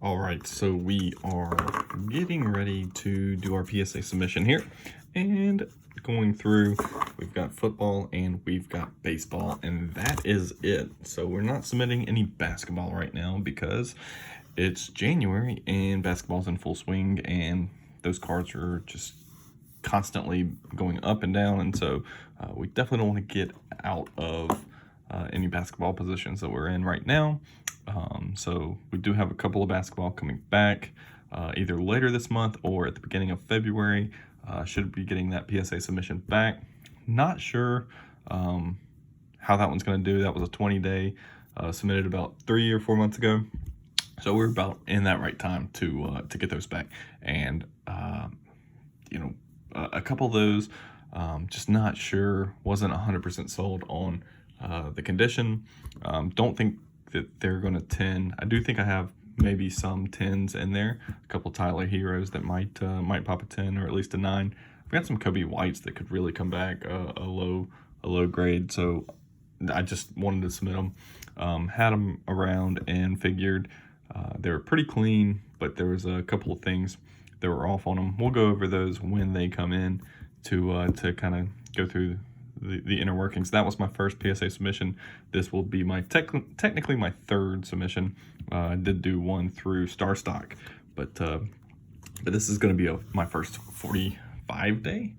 All right, so we are getting ready to do our PSA submission here, and going through, we've got football and we've got baseball, and that is it. So we're not submitting any basketball right now because it's January and basketball's in full swing, and those cards are just constantly going up and down, and so we definitely don't want to get out of any basketball positions that we're in right now. So we do have a couple of basketball coming back either later this month or at the beginning of February. Should be getting that PSA submission back. Not sure how that one's going to do. That was a 20-day submitted about 3 or 4 months ago. So we're about in that right time to get those back. And, a couple of those, just not sure, wasn't 100% sold on the condition. Don't think that they're going to 10. I do think I have maybe some 10s in there. A couple Tyler Heroes that might pop a 10 or at least a 9. I've got some Kobe Whites that could really come back a low grade. So I just wanted to submit them. Had them around and figured they were pretty clean, but there was a couple of things that were off on them. We'll go over those when they come in to kind of go through the inner workings. That was my first PSA submission. This will be my technically my third submission. I did do one through Star Stock, but this is going to be my first 45 day.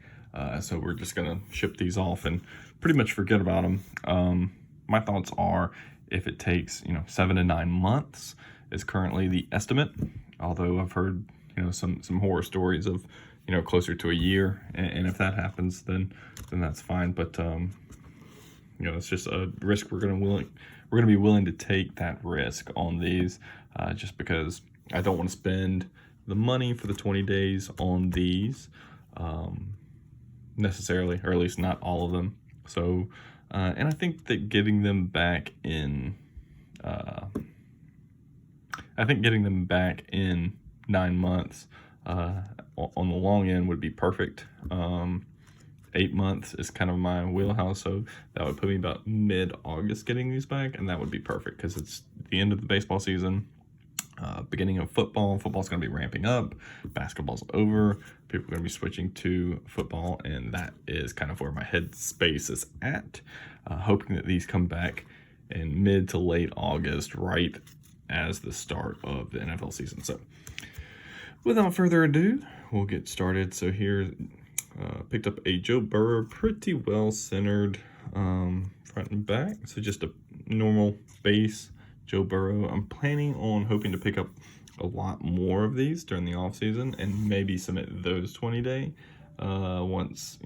So we're just going to ship these off and pretty much forget about them. My thoughts are, if it takes 7 to 9 months is currently the estimate. Although I've heard some horror stories of closer to a year, and if that happens, then that's fine. But it's just a risk we're gonna be willing to take that risk on these, just because I don't want to spend the money for the 20 days on these necessarily, or at least not all of them. So and I think that getting them back in 9 months on the long end would be perfect. 8 months is kind of my wheelhouse, so that would put me about mid-August getting these back, and that would be perfect because it's the end of the baseball season, beginning of football. Football's going to be ramping up, basketball's over, people are going to be switching to football, and that is kind of where my headspace is at, hoping that these come back in mid to late August, right as the start of the NFL season. So without further ado, we'll get started. So here, picked up a Joe Burrow, pretty well centered front and back. So just a normal base Joe Burrow. I'm planning on hoping to pick up a lot more of these during the off season and maybe submit those 20-day once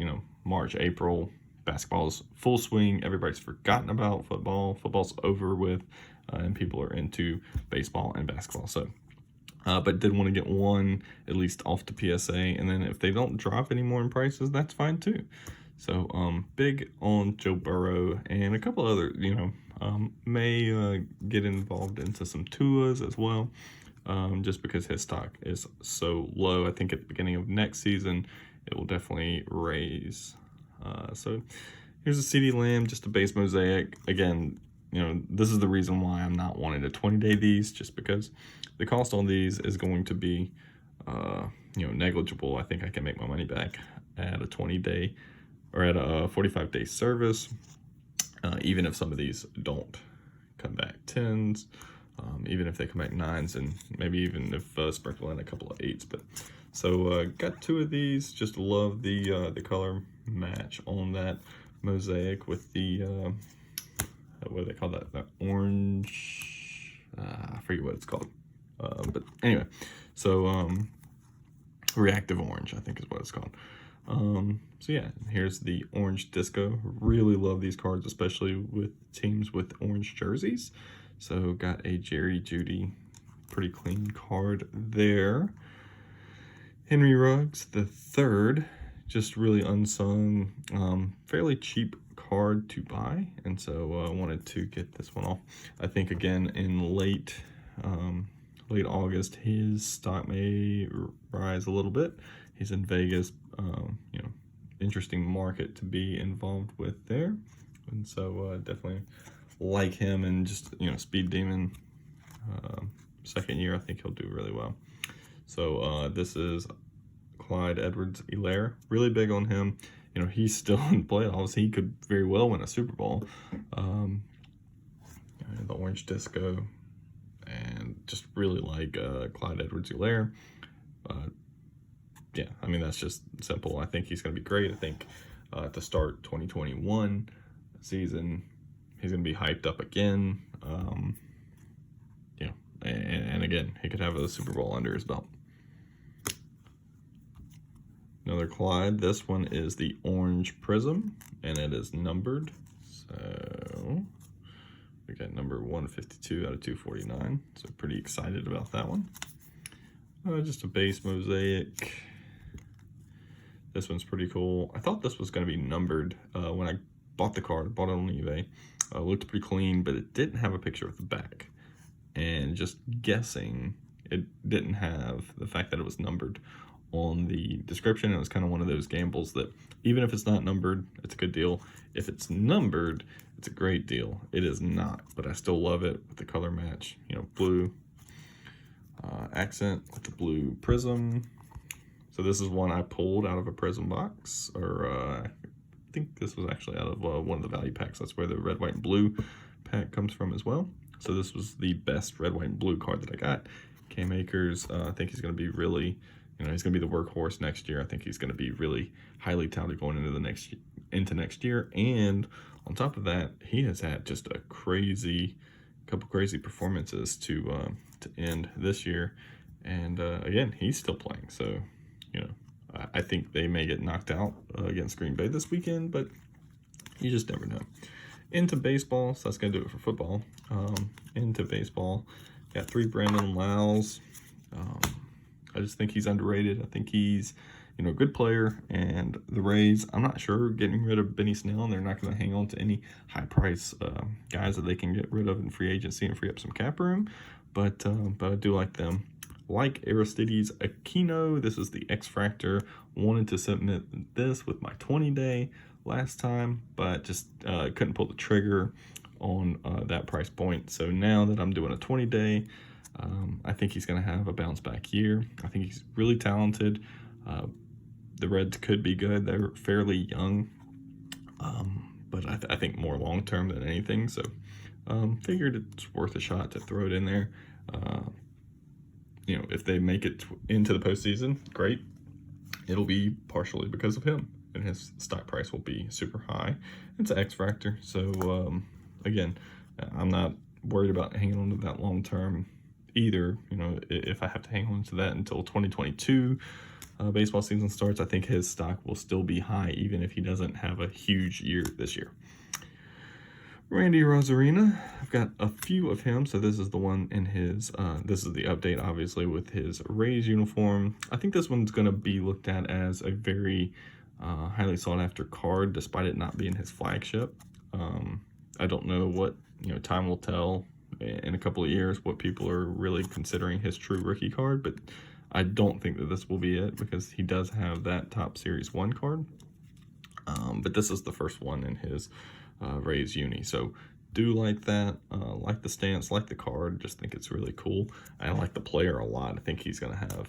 March, April, basketball's full swing. Everybody's forgotten about football. Football's over with, and people are into baseball and basketball. So. But did want to get one at least off to PSA, and then if they don't drop any more in prices, that's fine too. So big on Joe Burrow, and a couple other may get involved into some Tuas as well, just because his stock is so low. I think at the beginning of next season it will definitely raise. So here's a CD Lamb, just a base mosaic. Again, this is the reason why I'm not wanting to 20-day these, just because the cost on these is going to be, negligible. I think I can make my money back at a 20-day or at a 45-day service, even if some of these don't come back 10s, even if they come back 9s, and maybe even if sprinkle in a couple of 8s. But so got 2 of these. Just love the color match on that mosaic with the what do they call that? That orange. I forget what it's called. But anyway, so reactive orange, I think is what it's called. So yeah, here's the orange disco. Really love these cards, especially with teams with orange jerseys. So got a Jerry Jeudy, pretty clean card there. Henry Ruggs the third, just really unsung, fairly cheap card to buy, and so I wanted to get this one off. I think again in late August his stock may rise a little bit. He's in Vegas, interesting market to be involved with there, and so definitely like him, and just Speed Demon second year, I think he'll do really well. So this is Clyde Edwards-Elaire. Really big on him. You know, he's still in playoffs. He could very well win a Super Bowl. The orange disco, and just really like Clyde Edwards-Elaire. Yeah, I mean, that's just simple. I think he's going to be great. I think to start 2021 season, he's going to be hyped up again. And again, he could have a Super Bowl under his belt. Another Clyde. This one is the Orange Prism, and it is numbered. So we got number 152 out of 249. So pretty excited about that one. Just a base mosaic. This one's pretty cool. I thought this was going to be numbered when I bought the card. Bought it on eBay. Looked pretty clean, but it didn't have a picture of the back. And just guessing, it didn't have the fact that it was numbered on the description. It was kind of one of those gambles that even if it's not numbered, it's a good deal. If it's numbered, it's a great deal. It is not, but I still love it with the color match. You know, blue accent with the blue prism. So this is one I pulled out of a prism box, or I think this was actually out of one of the value packs. That's where the red, white, and blue pack comes from as well. So this was the best red, white, and blue card that I got. Cam Akers, I think he's going to be really, you know, he's going to be the workhorse next year. I think he's going to be really highly touted going into next year. And on top of that, he has had just a couple crazy performances to end this year. And again, he's still playing. So, you know, I think they may get knocked out against Green Bay this weekend, but you just never know. Into baseball, so that's going to do it for football. Into baseball, got 3 Brandon Lyles. I just think he's underrated. I think he's, you know, a good player. And the Rays, I'm not sure, getting rid of Benny Snell, and they're not going to hang on to any high price guys that they can get rid of in free agency and free up some cap room. But I do like them. Like Aristides Aquino, this is the X-Fractor. Wanted to submit this with my 20-day last time, but just couldn't pull the trigger on that price point. So now that I'm doing a 20-day, I think he's going to have a bounce back year. I think he's really talented. The Reds could be good. They're fairly young, but I think more long-term than anything. So figured it's worth a shot to throw it in there. You know, if they make it into the postseason, great. It'll be partially because of him, and his stock price will be super high. It's an X-Fractor, so again, I'm not worried about hanging on to that long term either. You know, if I have to hang on to that until 2022 baseball season starts, I think his stock will still be high even if he doesn't have a huge year this year. Randy Rosarina, I've got a few of him, so this is the one in his, this is the update, obviously, with his Rays uniform. I think this one's going to be looked at as a very highly sought-after card, despite it not being his flagship. I don't know what, you know, time will tell in a couple of years what people are really considering his true rookie card, but I don't think that this will be it because he does have that top Series 1 card. But this is the first one in his Rays uni, so do like that, like the stance, like the card, just think it's really cool. I like the player a lot. I think he's going to have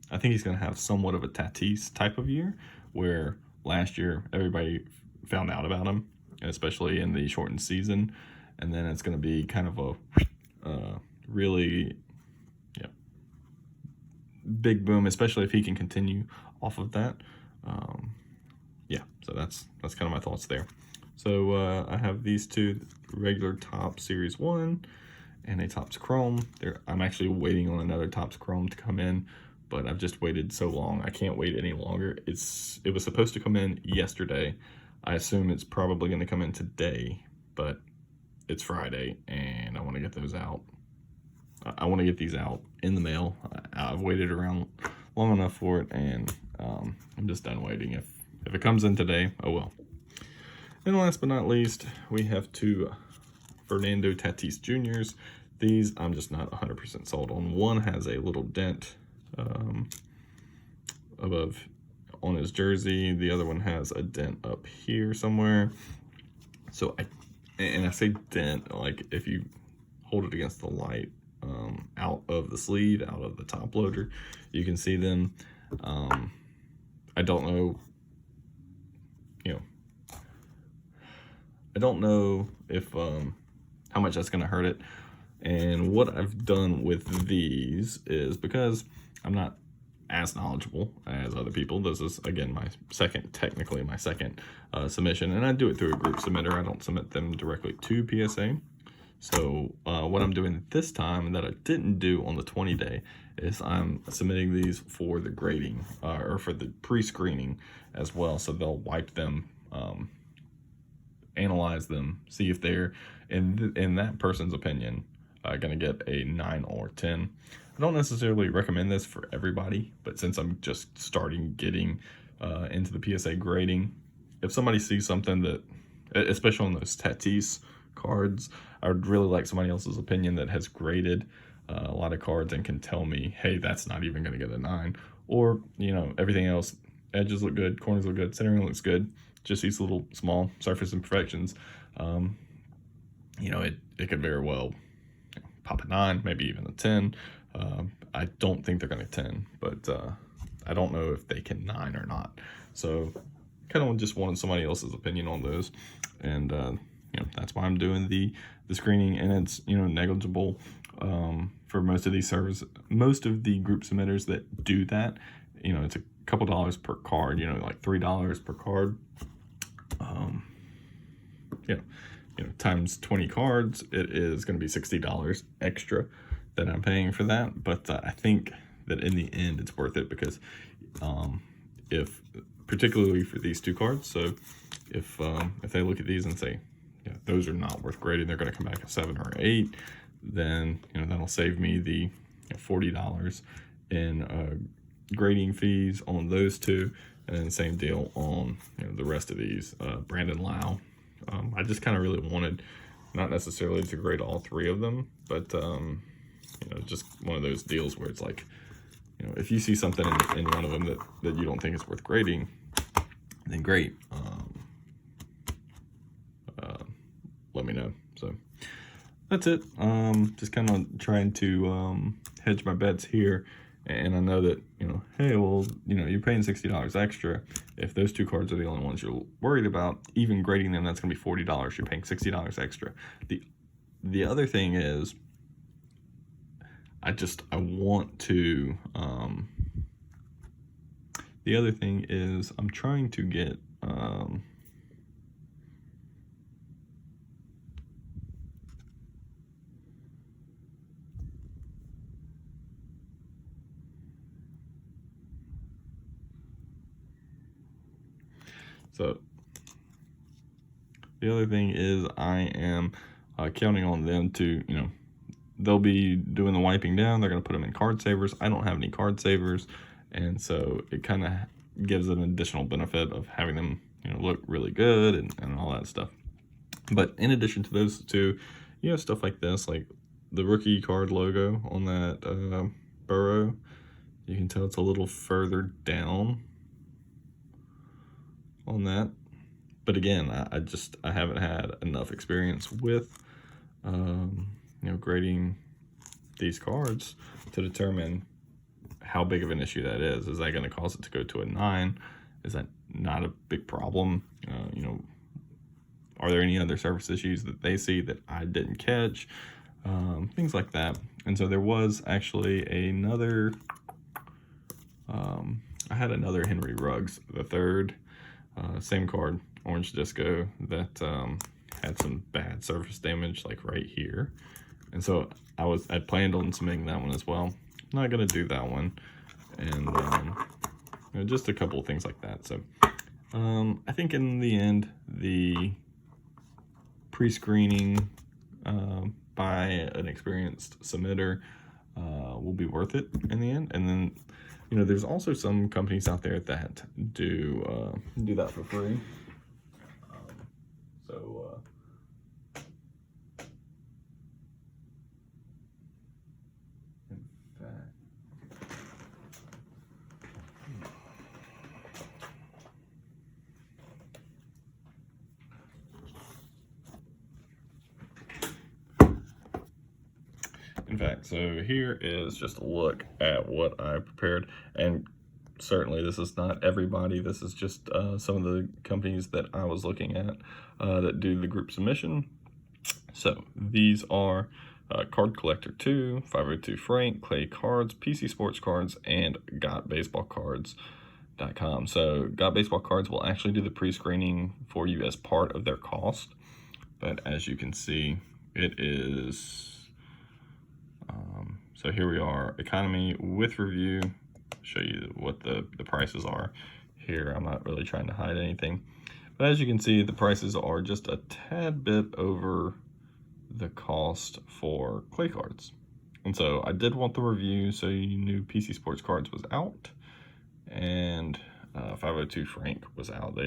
I think he's going to have somewhat of a Tatis type of year, where last year everybody found out about him, especially in the shortened season, and then it's going to be kind of a really big boom, especially if he can continue off of that. So that's kind of my thoughts there. So I have these two, regular Topps Series 1 and a Topps Chrome. I'm actually waiting on another Topps Chrome to come in, but I've just waited so long. I can't wait any longer. It was supposed to come in yesterday. I assume it's probably going to come in today, but it's Friday, and I want to get those out. I want to get these out in the mail. I've waited around long enough for it, and I'm just done waiting. If it comes in today, oh well. And last but not least, we have 2 Fernando Tatis Juniors. These I'm just not 100% sold on. One has a little dent above on his jersey. The other one has a dent up here somewhere. So I say dent, like if you hold it against the light, out of the sleeve, out of the top loader. You can see them. I don't know, I don't know if how much that's going to hurt it. And what I've done with these is, because I'm not as knowledgeable as other people, this is again technically my second submission, and I do it through a group submitter. I don't submit them directly to PSA. So what I'm doing this time that I didn't do on the 20-day is I'm submitting these for the grading or for the pre-screening as well. So they'll wipe them, analyze them, see if they're in that person's opinion going to get a 9 or 10. I don't necessarily recommend this for everybody, but since I'm just starting getting into the PSA grading, if somebody sees something that, especially on those Tatis cards, I would really like somebody else's opinion that has graded a lot of cards and can tell me, hey, that's not even going to get a 9. Or, everything else, edges look good, corners look good, centering looks good, just these little small surface imperfections. It could very well pop a 9, maybe even a 10. I don't think they're going to 10, but I don't know if they can 9 or not. So kind of just wanted somebody else's opinion on those. And, that's why I'm doing the screening, and it's, negligible for most of these most of the group submitters that do that. It's a couple dollars per card, like $3 per card. Times 20 cards, it is going to be $60 extra that I'm paying for that. But I think that in the end, it's worth it, because if particularly for these 2 cards, so if they look at these and say, those are not worth grading, they're going to come back a 7 or 8, then that'll save me the $40 in grading fees on those 2, and then same deal on the rest of these. Brandon Lyles, I just kind of really wanted, not necessarily to grade all 3 of them, but just one of those deals where it's like, if you see something in one of them that you don't think is worth grading, then great. Let me know. So that's it. Just kind of trying to hedge my bets here. And I know that, hey, well, you're paying $60 extra. If those 2 cards are the only ones you're worried about, even grading them, that's going to be $40. You're paying $60 extra. The other thing is, I want to, the other thing is I'm trying to get, so the other thing is I am counting on them to, they'll be doing the wiping down. They're going to put them in card savers. I don't have any card savers. And so it kind of gives an additional benefit of having them, look really good and all that stuff. But in addition to those 2, you have stuff like this, like the rookie card logo on that burrow. You can tell it's a little further down on that. But again, I haven't had enough experience with, grading these cards to determine how big of an issue that is. Is that going to cause it to go to a 9? Is that not a big problem? Are there any other surface issues that they see that I didn't catch? Things like that. And so there was actually another, I had another Henry Ruggs III, same card, Orange Disco, that had some bad surface damage, like right here. And so I planned on submitting that one as well. Not going to do that one. And just a couple of things like that. So I think in the end, the pre-screening by an experienced submitter will be worth it in the end. And then, there's also some companies out there that do that for free. In fact, so here is just a look at what I prepared, and certainly this is not everybody. This is just some of the companies that I was looking at that do the group submission. So these are Card Collector 2, 502 Frank, Clay Cards, PC Sports Cards, and GotBaseballCards.com. So Got Baseball Cards will actually do the pre-screening for you as part of their cost, but as you can see, it is so here we are, economy with review. Show you what the prices are here. I'm not really trying to hide anything, but as you can see, the prices are just a tad bit over the cost for Clay Cards. And so I did want the review so you knew PC Sports Cards was out, and 502 Frank was out.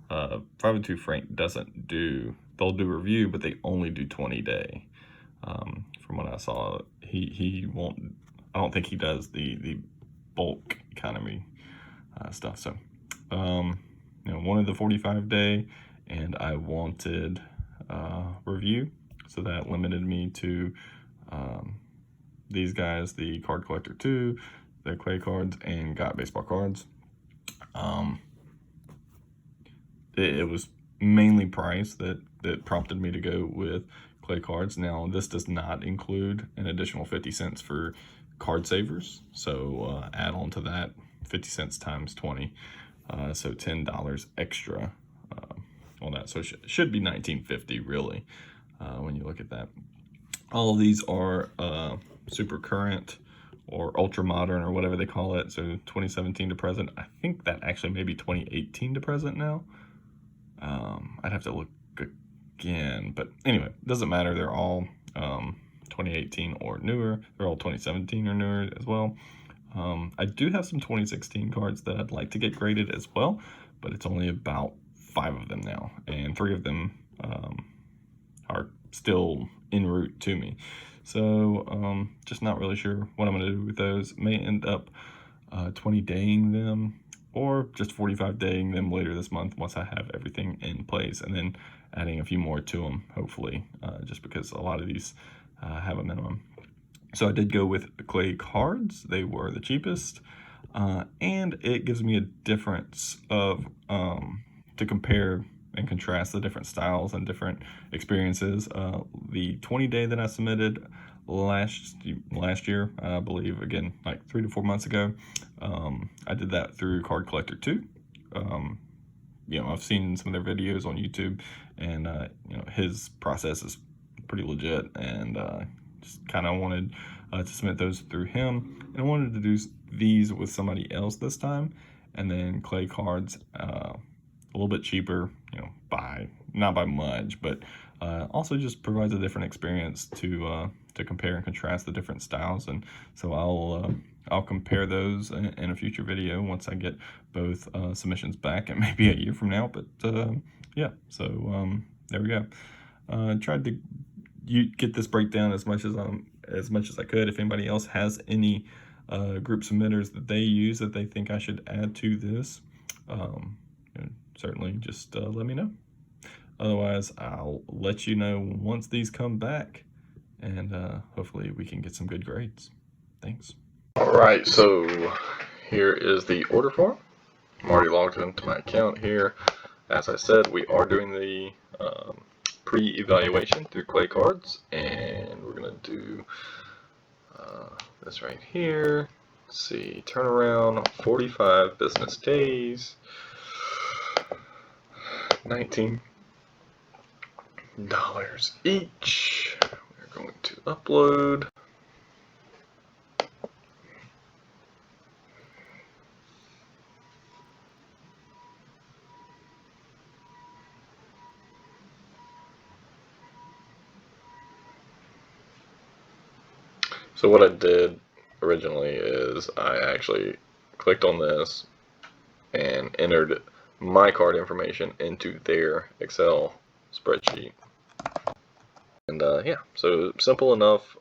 502 Frank doesn't do, they'll do review, but they only do 20-day. From what I saw, he won't, I don't think he does the bulk economy stuff. So wanted the 45-day, and I wanted review, so that limited me to these guys, the Card Collector 2, the Clay Cards, and Got Baseball Cards. It was mainly price that prompted me to go with Clay Cards. Now, this does not include an additional 50 cents for card savers, so add on to that 50 cents times 20, so $10 extra on that. So it should be $19.50 really when you look at that. All of these are super current or ultra modern or whatever they call it, so 2017 to present. I think that actually may be 2018 to present now. I'd have to look again, but anyway, doesn't matter. They're all 2018 or newer. They're all 2017 or newer as well. I do have some 2016 cards that I'd like to get graded as well, but it's only about 5 of them now, and 3 of them are still en route to me. So just not really sure what I'm going to do with those. May end up 20-daying them, or just 45-daying them later this month once I have everything in place, and then adding a few more to them, hopefully, just because a lot of these have a minimum. So I did go with Clay Cards. They were the cheapest, and it gives me a difference of to compare and contrast the different styles and different experiences. The 20-day that I submitted last year, I believe, again, like 3 to 4 months ago, I did that through Card Collector 2. I've seen some of their videos on YouTube, and his process is pretty legit, and just kind of wanted to submit those through him, and I wanted to do these with somebody else this time. And then Clay Cards, a little bit cheaper, not by much, but also just provides a different experience to compare and contrast the different styles. And so I'll compare those in a future video once I get both submissions back, and maybe a year from now. But yeah, so there we go. Tried to get this breakdown as much as I could. If anybody else has any group submitters that they use that they think I should add to this, certainly just let me know. Otherwise, I'll let you know once these come back, and hopefully we can get some good grades. Thanks. All right, so here is the order form. I'm already logged into my account here. As I said, we are doing the pre-evaluation through Clay Cards, and we're going to do this right here. Let's see, turnaround 45 business days, $19 each. We're going to upload. So what I did originally is I actually clicked on this and entered my card information into their Excel spreadsheet. And yeah, so simple enough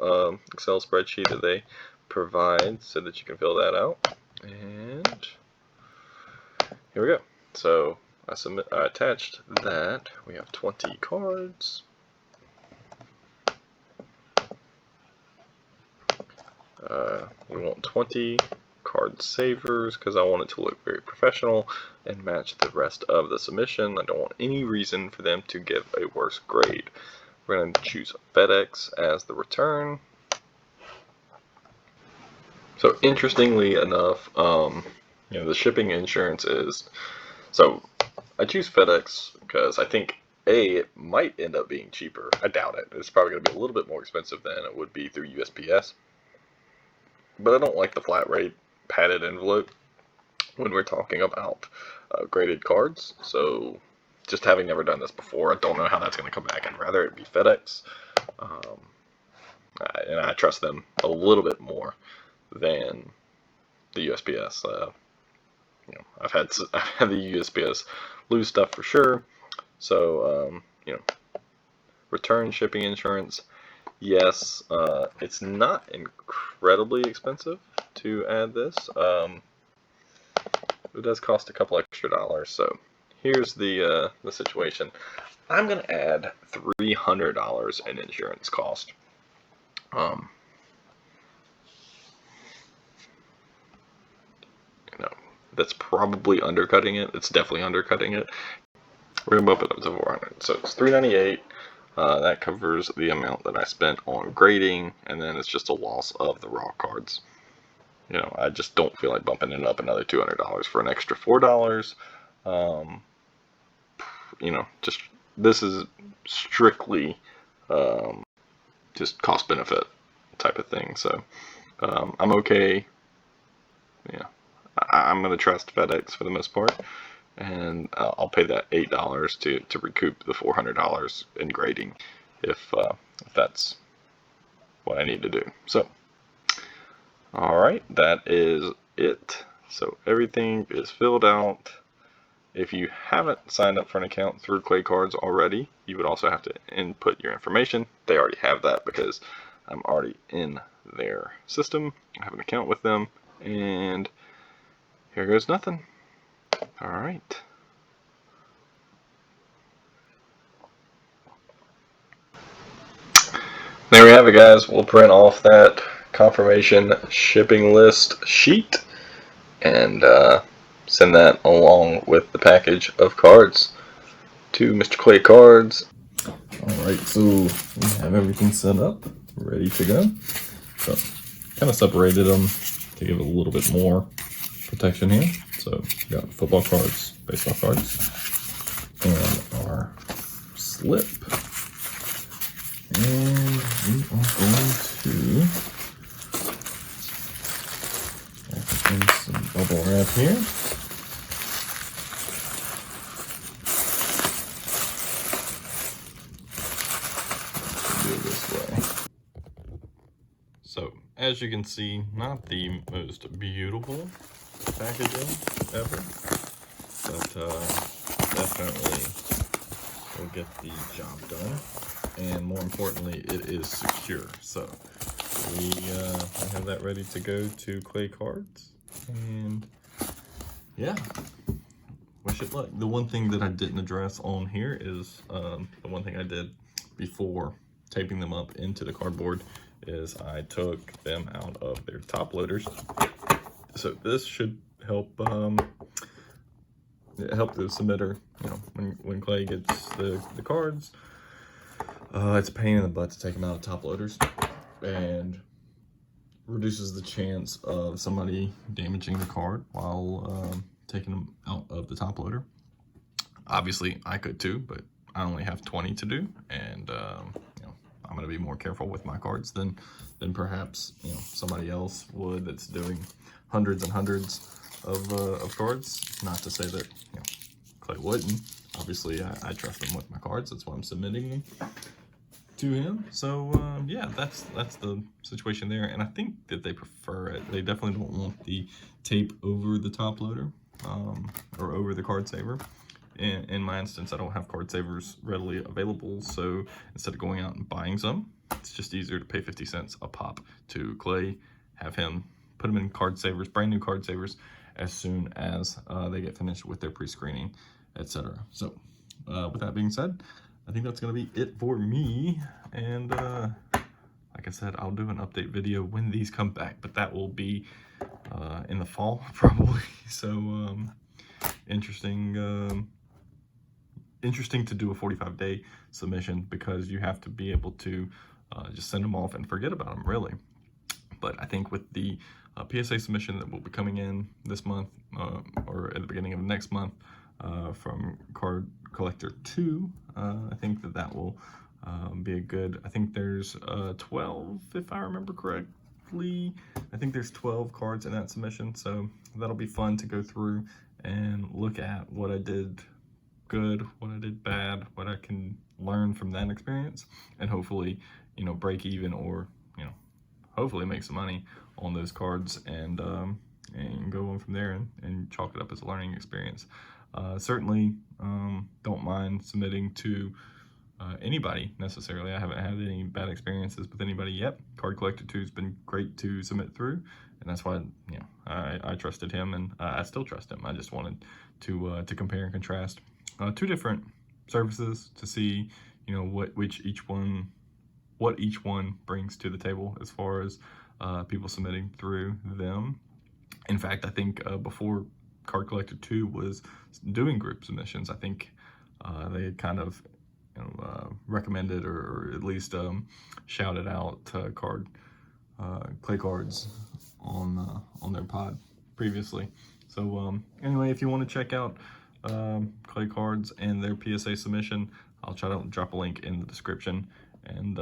Excel spreadsheet that they provide so that you can fill that out. And here we go. So I attached that. We have 20 cards. We want 20 card savers because I want it to look very professional and match the rest of the submission. I don't want any reason for them to give a worse grade. We're going to choose FedEx as the return. So interestingly enough, the shipping insurance is, so I choose FedEx because I think it might end up being cheaper. I doubt it. It's probably going to be a little bit more expensive than it would be through USPS. But I don't like the flat rate padded envelope when we're talking about graded cards. So just having never done this before, I don't know how that's going to come back. I'd rather it be FedEx. And I trust them a little bit more than the USPS. I've had the USPS lose stuff for sure. So return shipping insurance. Yes, it's not incredibly expensive to add this. It does cost a couple extra dollars. So here's the situation. I'm gonna add $300 in insurance cost. That's probably undercutting it. It's definitely undercutting it. We're gonna bump it up to 400. So it's $398. That covers the amount that I spent on grading, and then it's just a loss of the raw cards. I just don't feel like bumping it up another $200 for an extra $4. Just this is strictly just cost benefit type of thing. So I'm okay. I'm gonna trust FedEx for the most part, and I'll pay that $8 to recoup the $400 in grading if that's what I need to do. So, all right, that is it. So everything is filled out. If you haven't signed up for an account through Clay Cards already, you would also have to input your information. They already have that because I'm already in their system. I have an account with them, and here goes nothing. All right. There we have it, guys. We'll print off that confirmation shipping list sheet and send that along with the package of cards to Mr. Clay Cards. All right, so we have everything set up, ready to go. So kind of separated them to give it a little bit more protection here. So we got football cards, baseball cards, and our slip. And we are going to in some bubble wrap here. Do it this way. So as you can see, not the most beautiful packaging ever, but definitely will get the job done, and more importantly, it is secure. So we have that ready to go to Clay Cards, and yeah, wish it luck. The one thing that I didn't address on here is the one thing I did before taping them up into the cardboard is I took them out of their top loaders. So this should help help the submitter. When Clay gets the cards, it's a pain in the butt to take them out of top loaders, and reduces the chance of somebody damaging the card while taking them out of the top loader. Obviously, I could too, but I only have 20 to do, and I'm going to be more careful with my cards than perhaps somebody else would that's doing hundreds and hundreds of cards. Not to say that Clay wouldn't. Obviously, I trust him with my cards. That's why I'm submitting them to him. So yeah, that's the situation there, and I think that they prefer it. They definitely don't want the tape over the top loader or over the card saver. In my instance, I don't have card savers readily available, so instead of going out and buying some, it's just easier to pay 50 cents a pop to Clay, have him put them in card savers, brand new card savers, as soon as they get finished with their pre-screening, etc. So with that being said, I think that's going to be it for me, and like I said, I'll do an update video when these come back, but that will be in the fall probably. So interesting to do a 45-day submission, because you have to be able to just send them off and forget about them, really. But I think with the PSA submission that will be coming in this month, or at the beginning of next month, from Card Collector 2, I think that will be a good, I think there's 12, if I remember correctly. I think there's 12 cards in that submission, so that'll be fun to go through and look at what I did good, what I did bad, what I can learn from that experience, and hopefully, you know, break even, or, you know, hopefully make some money on those cards, and go on from there, and chalk it up as a learning experience. Certainly don't mind submitting to anybody necessarily. I haven't had any bad experiences with anybody yet. Card Collector 2 has been great to submit through, and that's why, you know, I trusted him, and I still trust him. I just wanted to compare and contrast two different services to see, you know, what each one brings to the table as far as people submitting through them. In fact, I think before Card Collector 2 was doing group submissions, I think they had kind of, you know, recommended, or at least shouted out clay cards on their pod previously. So anyway, if you want to check out clay cards and their PSA submission, I'll try to drop a link in the description. And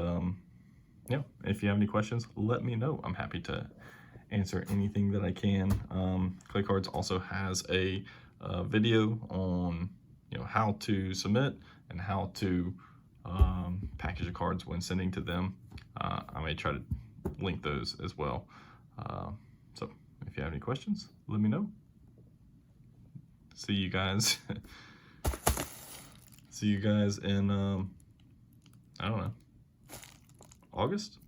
yeah, if you have any questions, let me know. I'm happy to answer anything that I can. Clay Cards also has a video on, you know, how to submit and how to package the cards when sending to them. I may try to link those as well. So if you have any questions, let me know. See you guys. See you guys in I don't know, August.